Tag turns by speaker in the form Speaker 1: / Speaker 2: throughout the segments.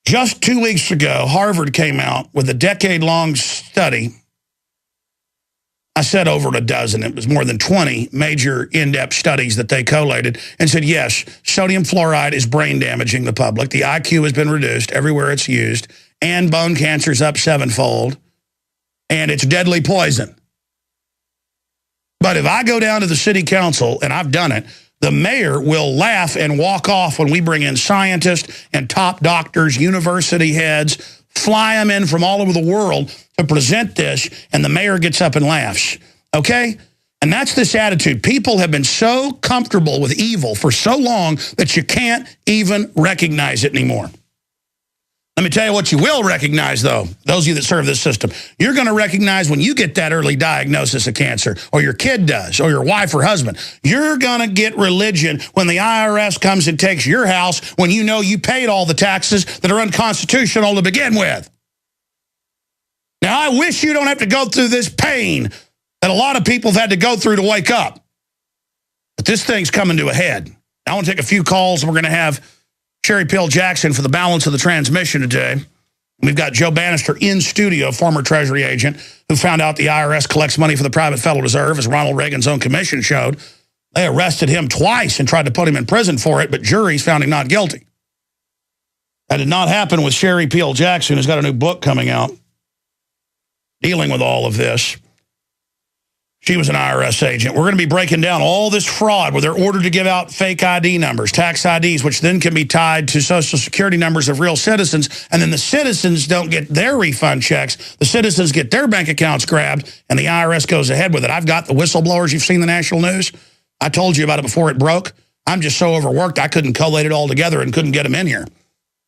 Speaker 1: Just 2 weeks ago, Harvard came out with a decade-long study. I said over a dozen. It was more than 20 major in-depth studies that they collated and said, yes, sodium fluoride is brain damaging the public. The IQ has been reduced everywhere it's used, and bone cancer's up 7-fold, and it's deadly poison. But if I go down to the city council, and I've done it, the mayor will laugh and walk off when we bring in scientists and top doctors, university heads, fly them in from all over the world to present this, and the mayor gets up and laughs, okay? And that's this attitude. People have been so comfortable with evil for so long that you can't even recognize it anymore. Let me tell you what you will recognize, though, those of you that serve this system. You're going to recognize when you get that early diagnosis of cancer, or your kid does, or your wife or husband. You're going to get religion when the IRS comes and takes your house when you know you paid all the taxes that are unconstitutional to begin with. Now, I wish you don't have to go through this pain that a lot of people have had to go through to wake up. But this thing's coming to a head. I want to take a few calls, and we're going to have Sherry Peel Jackson for the balance of the transmission today. We've got Joe Bannister in studio, former Treasury agent, who found out the IRS collects money for the private Federal Reserve, as Ronald Reagan's own commission showed. They arrested him twice and tried to put him in prison for it, but juries found him not guilty. That did not happen with Sherry Peel Jackson, who's got a new book coming out dealing with all of this. She was an IRS agent. We're going to be breaking down all this fraud where they're ordered to give out fake ID numbers, tax IDs, which then can be tied to Social Security numbers of real citizens. And then the citizens don't get their refund checks. The citizens get their bank accounts grabbed, and the IRS goes ahead with it. I've got the whistleblowers. You've seen the national news. I told you about it before it broke. I'm just so overworked, I couldn't collate it all together and couldn't get them in here.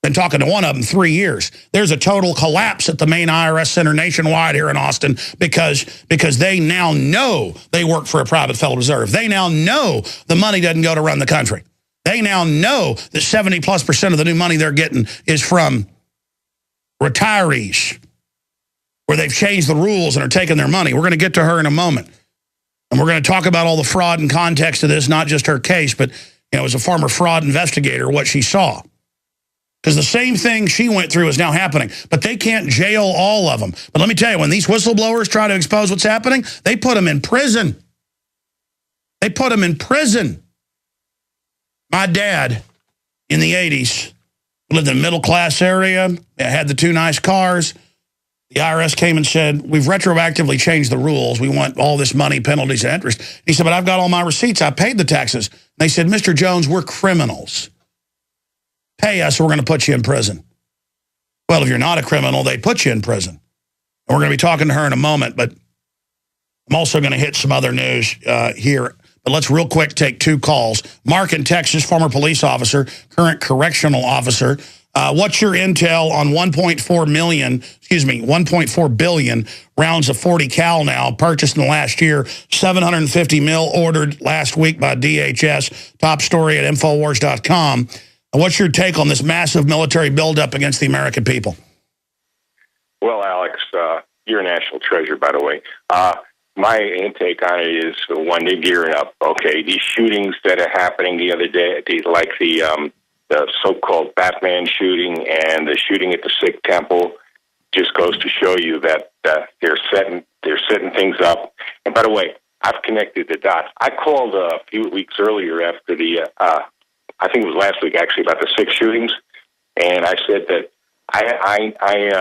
Speaker 1: Been talking to one of them 3 years. There's a total collapse at the main IRS center nationwide here in Austin because they now know they work for a private Federal Reserve. They now know the money doesn't go to run the country. They now know that 70+% of the new money they're getting is from retirees, where they've changed the rules and are taking their money. We're going to get to her in a moment. And we're going to talk about all the fraud and context of this, not just her case, but as a former fraud investigator, what she saw. Because the same thing she went through is now happening. But they can't jail all of them. But let me tell you, when these whistleblowers try to expose what's happening, they put them in prison. They put them in prison. My dad, in the 80s, lived in a middle-class area. Had the 2 nice cars. The IRS came and said, we've retroactively changed the rules. We want all this money, penalties, and interest. He said, but I've got all my receipts. I paid the taxes. And they said, Mr. Jones, we're criminals. Pay us, or we're going to put you in prison. Well, if you're not a criminal, they put you in prison. And we're going to be talking to her in a moment, but I'm also going to hit some other news here. But let's real quick take 2 calls. Mark in Texas, former police officer, current correctional officer. What's your intel on 1.4 billion rounds of 40 cal now purchased in the last year, 750 mil ordered last week by DHS, top story at Infowars.com. What's your take on this massive military buildup against the American people?
Speaker 2: Well, Alex, you're a national treasure, by the way. My intake on it is, one, they're gearing up. Okay, these shootings that are happening the other day, like the so-called Batman shooting and the shooting at the Sikh temple, just goes to show you that they're setting things up. And by the way, I've connected the dots. I called a few weeks earlier after the I think it was last week, actually, about the 6 shootings. And I said that I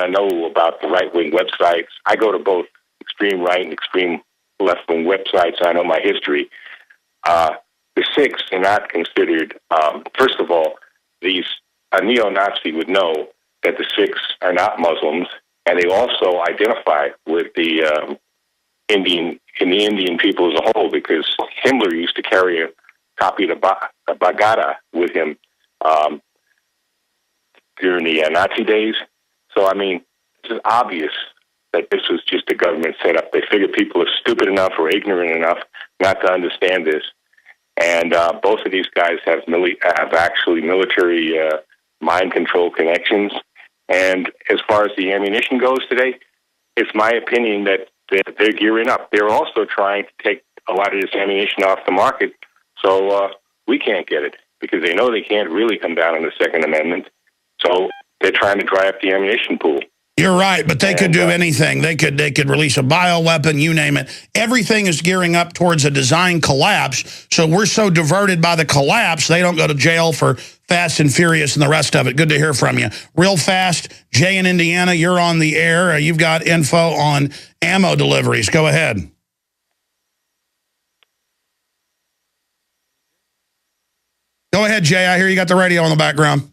Speaker 2: know about the right-wing websites. I go to both extreme right and extreme left-wing websites. I know my history. The Sikhs are not considered, first of all, a neo-Nazi would know that the Sikhs are not Muslims, and they also identify with the Indian people as a whole, because Himmler used to carry a copy of the Bhagavad with him during the Nazi days. So, I mean, it's obvious that this was just a government setup. They figured people are stupid enough or ignorant enough not to understand this. And both of these guys have actually military mind control connections. And as far as the ammunition goes today, it's my opinion that they're gearing up. They're also trying to take a lot of this ammunition off the market, so we can't get it, because they know they can't really come down on the Second Amendment. So they're trying to dry up the ammunition pool.
Speaker 1: You're right, but they could do anything. They could release a bioweapon, you name it. Everything is gearing up towards a design collapse. So we're so diverted by the collapse, they don't go to jail for Fast and Furious and the rest of it. Good to hear from you. Real fast, Jay in Indiana, you're on the air. You've got info on ammo deliveries. Go ahead. Go ahead, Jay. I hear you got the radio on the background.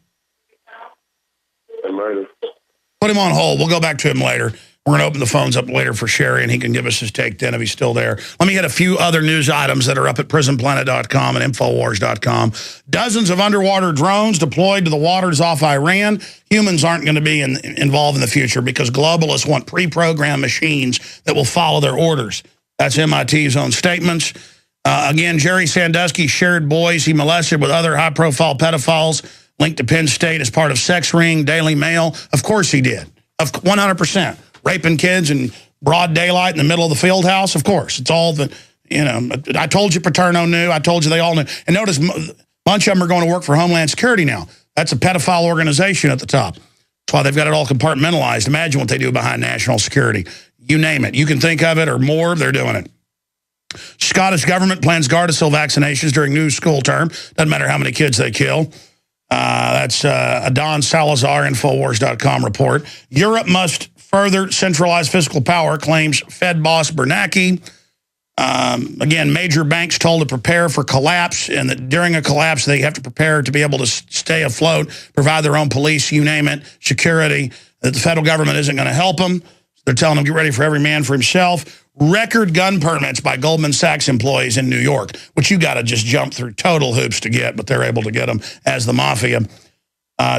Speaker 1: Put him on hold. We'll go back to him later. We're going to open the phones up later for Sherry, and he can give us his take then if he's still there. Let me hit a few other news items that are up at prisonplanet.com and Infowars.com. Dozens of underwater drones deployed to the waters off Iran. Humans aren't going to be involved in the future because globalists want pre-programmed machines that will follow their orders. That's MIT's own statements. Again, Jerry Sandusky shared boys he molested with other high-profile pedophiles linked to Penn State as part of sex ring, Daily Mail. Of course he did. 100%. Raping kids in broad daylight in the middle of the field house, of course. It's all the, I told you Paterno knew. I told you they all knew. And notice a bunch of them are going to work for Homeland Security now. That's a pedophile organization at the top. That's why they've got it all compartmentalized. Imagine what they do behind national security. You name it. You can think of it or more, they're doing it. Scottish government plans Gardasil vaccinations during new school term. Doesn't matter how many kids they kill. That's a Don Salazar, Infowars.com report. Europe must further centralize fiscal power, claims Fed boss Bernanke. Again, major banks told to prepare for collapse, and that during a collapse, they have to prepare to be able to stay afloat, provide their own police, you name it, security, that the federal government isn't going to help them. They're telling them, get ready for every man for himself. Record gun permits by Goldman Sachs employees in New York, which you got to just jump through total hoops to get, but they're able to get them as the mafia.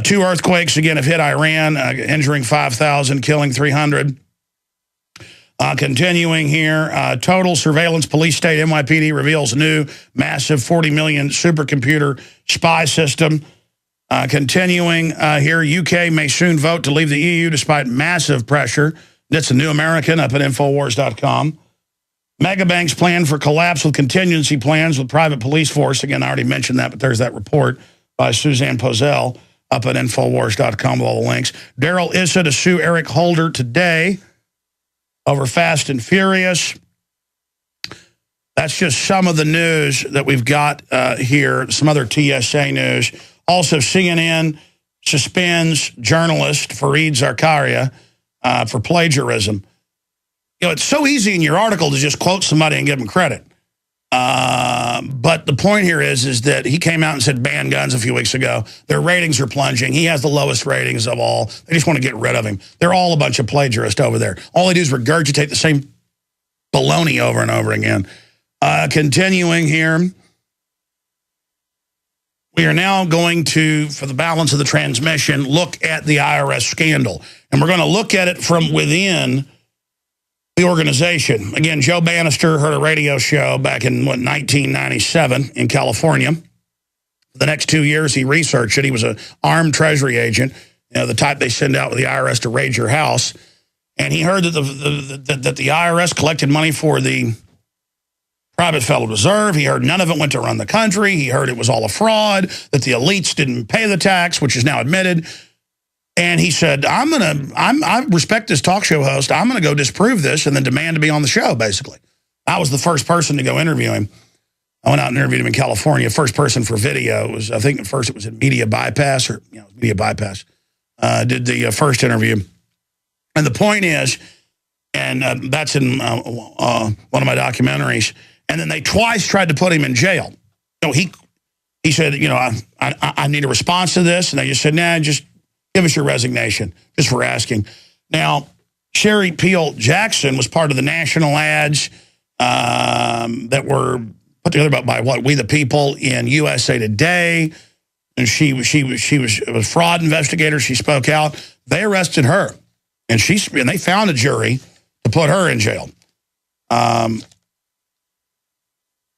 Speaker 1: 2 earthquakes, again, have hit Iran, injuring 5,000, killing 300. Continuing here, total surveillance police state NYPD reveals new massive 40 million supercomputer spy system. Continuing here, UK may soon vote to leave the EU despite massive pressure. That's a New American up at Infowars.com. Megabanks plan for collapse with contingency plans with private police force. Again, I already mentioned that, but there's that report by Suzanne Pozell up at Infowars.com with all the links. Daryl Issa to sue Eric Holder today over Fast and Furious. That's just some of the news that we've got here, some other TSA news. Also, CNN suspends journalist Fareed Zakaria for plagiarism. It's so easy in your article to just quote somebody and give them credit. But the point here is that he came out and said ban guns a few weeks ago. Their ratings are plunging. He has the lowest ratings of all. They just want to get rid of him. They're all a bunch of plagiarists over there. All they do is regurgitate the same baloney over and over again. Continuing here. We are now going to, for the balance of the transmission, look at the IRS scandal. And we're going to look at it from within the organization. Again, Joe Bannister heard a radio show back in, 1997 in California. For the next 2 years, he researched it. He was an armed treasury agent, the type they send out with the IRS to raid your house. And he heard that the IRS collected money for the private Federal Reserve. He heard none of it went to run the country. He heard it was all a fraud, that the elites didn't pay the tax, which is now admitted. And he said, I respect this talk show host. I'm going to go disprove this and then demand to be on the show, basically. I was the first person to go interview him. I went out and interviewed him in California. First person for video. Was, I think at first it was in Media Bypass, or Media Bypass. Did the first interview. And the point is, and that's in one of my documentaries, and then they twice tried to put him in jail. He said, I need a response to this. And they just said, nah, just give us your resignation, just for asking. Now, Sherry Peel Jackson was part of the national ads that were put together by We the People in USA Today. And she was a fraud investigator. She spoke out. They arrested her. And they found a jury to put her in jail.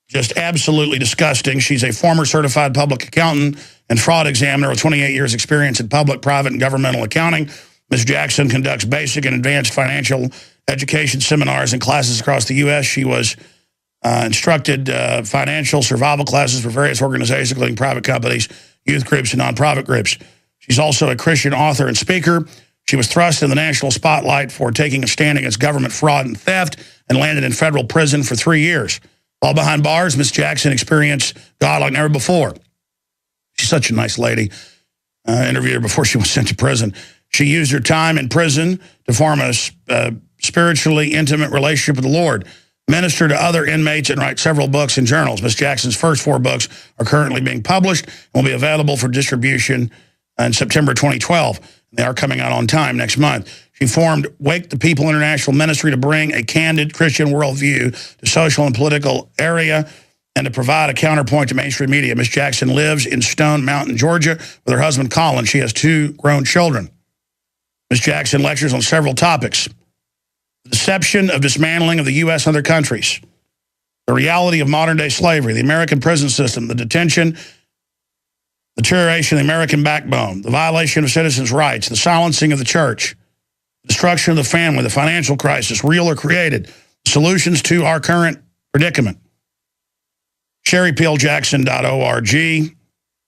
Speaker 1: Just absolutely disgusting. She's a former certified public accountant and fraud examiner with 28 years experience in public, private, and governmental accounting. Ms. Jackson conducts basic and advanced financial education seminars and classes across the U.S. She was instructed financial survival classes for various organizations, including private companies, youth groups, and nonprofit groups. She's also a Christian author and speaker. She was thrust in the national spotlight for taking a stand against government fraud and theft and landed in federal prison for 3 years. While behind bars, Miss Jackson experienced God like never before. She's such a nice lady. Interviewed her before she was sent to prison. She used her time in prison to form a spiritually intimate relationship with the Lord, minister to other inmates, and write several books and journals. Miss Jackson's first 4 books are currently being published and will be available for distribution in September 2012. They are coming out on time next month. She formed Wake the People International Ministry to bring a candid Christian worldview to social and political area and to provide a counterpoint to mainstream media. Miss Jackson lives in Stone Mountain, Georgia, with her husband, Colin. She has 2 grown children. Miss Jackson lectures on several topics: the deception of dismantling of the U.S. and other countries, the reality of modern-day slavery, the American prison system, the detention, the deterioration of the American backbone, the violation of citizens' rights, the silencing of the church, the destruction of the family, the financial crisis, real or created, solutions to our current predicament. SherryPeelJackson.org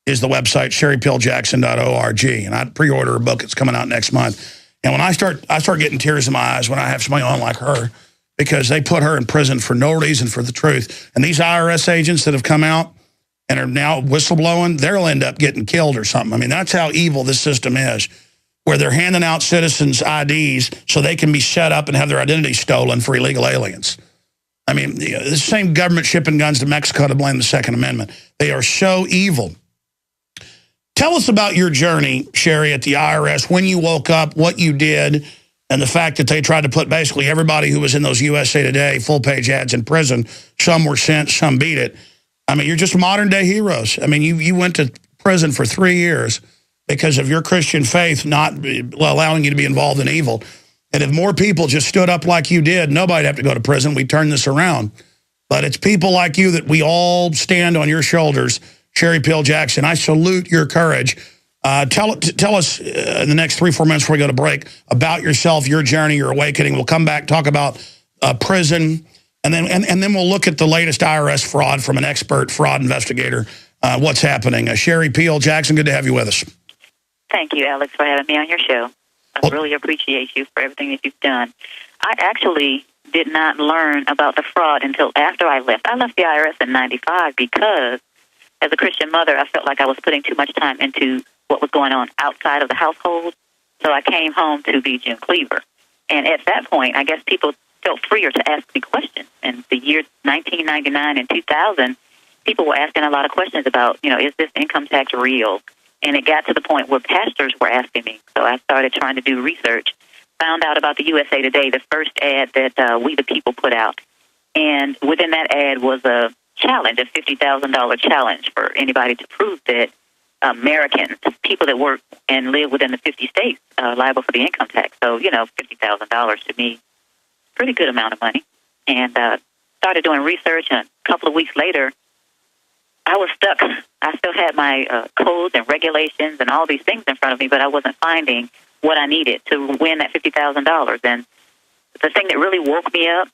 Speaker 1: is the website, SherryPeelJackson.org. And I'd pre-order a book. It's coming out next month. And when I start getting tears in my eyes when I have somebody on like her, because they put her in prison for no reason for the truth. And these IRS agents that have come out and are now whistleblowing, they'll end up getting killed or something. I mean, that's how evil this system is, where they're handing out citizens' IDs so they can be set up and have their identity stolen for illegal aliens. I mean, the same government shipping guns to Mexico to blame the Second Amendment. They are so evil. Tell us about your journey, Sherry, at the IRS, when you woke up, what you did, and the fact that they tried to put basically everybody who was in those USA Today full-page ads in prison. Some were sent, some beat it. I mean, you're just modern-day heroes. I mean, you went to prison for 3 years because of your Christian faith not allowing you to be involved in evil. And if more people just stood up like you did, nobody'd have to go to prison. We'd turn this around. But it's people like you that we all stand on your shoulders. Sherry Peel Jackson, I salute your courage. Tell us in the next 3-4 minutes before we go to break about yourself, your journey, your awakening. We'll come back, talk about prison, and then we'll look at the latest IRS fraud from an expert fraud investigator, what's happening. Sherry Peel Jackson, good to have you with us.
Speaker 3: Thank you, Alex, for having me on your show. I really appreciate you for everything that you've done. I actually did not learn about the fraud until after I left. I left the IRS in '95 because as a Christian mother, I felt like I was putting too much time into what was going on outside of the household. So I came home to be Jim Cleaver. And at that point, I guess people felt freer to ask me questions. In the year 1999 and 2000, people were asking a lot of questions about, is this income tax real? And it got to the point where pastors were asking me. So I started trying to do research, found out about the USA Today, the first ad that We the People put out. And within that ad was a challenge, a $50,000 challenge for anybody to prove that Americans, people that work and live within the 50 states, are liable for the income tax. So, $50,000 to me, pretty good amount of money. And started doing research, and a couple of weeks later, I was stuck. I still had my codes and regulations and all these things in front of me, but I wasn't finding what I needed to win that $50,000. And the thing that really woke me up